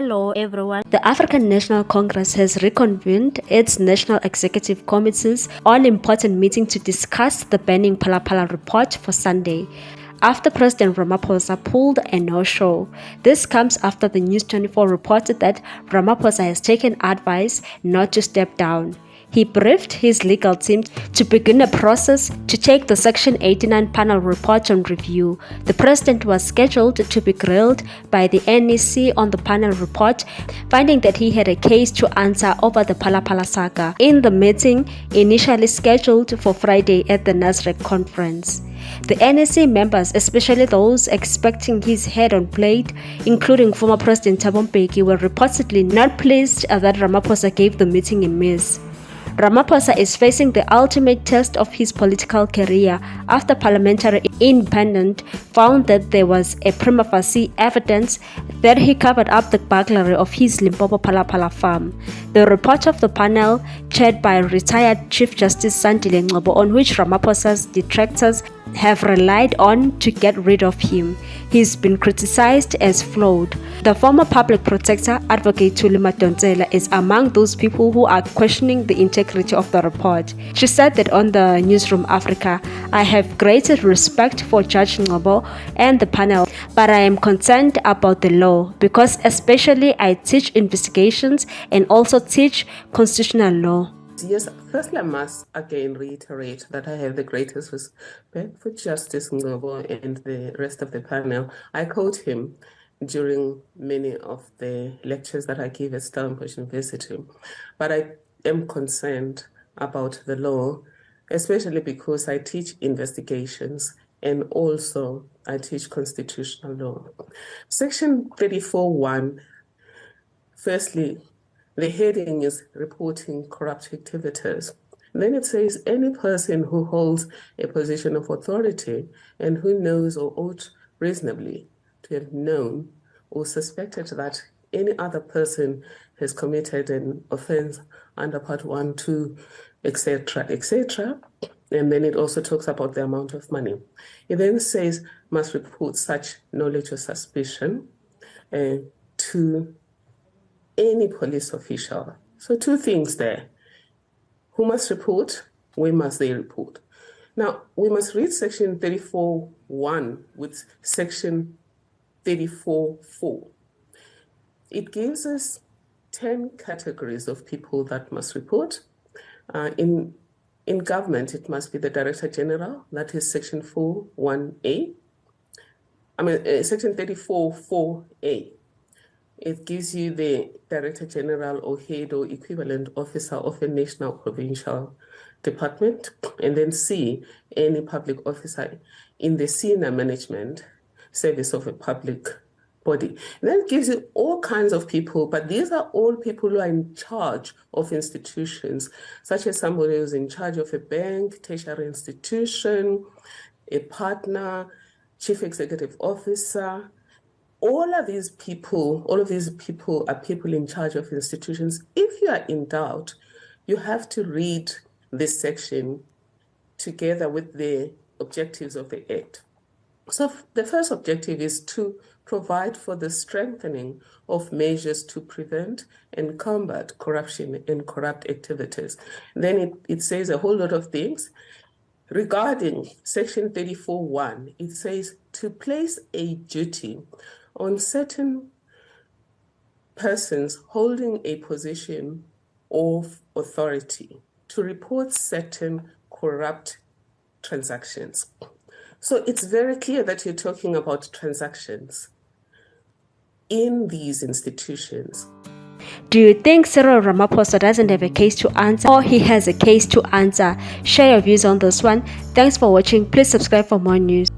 Hello everyone. The African National Congress has reconvened its national executive committee's all-important meeting to discuss the banning Phala report for Sunday, after President Ramaphosa pulled a no-show. This comes after the News 24 reported that Ramaphosa has taken advice not to step down. He briefed his legal team to begin a process to take the Section 89 panel report on review. The president was scheduled to be grilled by the NEC on the panel report, finding that he had a case to answer over the Phala saga in the meeting initially scheduled for Friday at the Nasrec conference. The NEC members, especially those expecting his head on plate, including former President Thabo Mbeki, were reportedly not pleased that Ramaphosa gave the meeting a miss. Ramaphosa is facing the ultimate test of his political career after Parliamentary Independent found that there was a prima facie evidence that he covered up the burglary of his Limpopo Phala farm. The report of the panel, chaired by retired Chief Justice Sandile Ngcobo, on which Ramaphosa's detractors have relied on to get rid of him, he's been criticized as flawed. The former public protector, Advocate Thuli Madonsela, is among those people who are questioning the integrity of the report. She said that on the Newsroom Africa, "I have great respect for Judge Ngcobo and the panel, but I am concerned about the law because especially I teach investigations and also teach constitutional law." Yes, firstly, I must again reiterate that I have the greatest respect for Justice Ngcobo and the rest of the panel. I quote him during many of the lectures that I give at Stellenbosch University. But I am concerned about the law, especially because I teach investigations and also I teach constitutional law. Section 34(1), firstly, the heading is reporting corrupt activities. Then it says any person who holds a position of authority and who knows or ought reasonably to have known or suspected that any other person has committed an offense under Part 1, 2, etc., etc. And then it also talks about the amount of money. It then says must report such knowledge or suspicion to any police official. So two things there. Who must report? Where must they report? Now, we must read Section 34(1) with Section 34(4). It gives us 10 categories of people that must report. In government, it must be the Director General, that is Section 4(1)(a). Section 34(4)(a). It gives you the Director General or head or equivalent officer of a national provincial department, and then C, any public officer in the senior management service of a public body. Then it gives you all kinds of people, but these are all people who are in charge of institutions, such as somebody who's in charge of a bank, tertiary institution, a partner, chief executive officer. All of these people are people in charge of institutions. If you are in doubt, you have to read this section together with the objectives of the Act. So the first objective is to provide for the strengthening of measures to prevent and combat corruption and corrupt activities. Then it says a whole lot of things. Regarding Section 34(1), it says to place a duty on certain persons holding a position of authority to report certain corrupt transactions. So it's very clear that you're talking about transactions in these institutions. Do you think Cyril Ramaphosa doesn't have a case to answer, or he has a case to answer? Share your views on this one. Thanks for watching. Please subscribe for more news.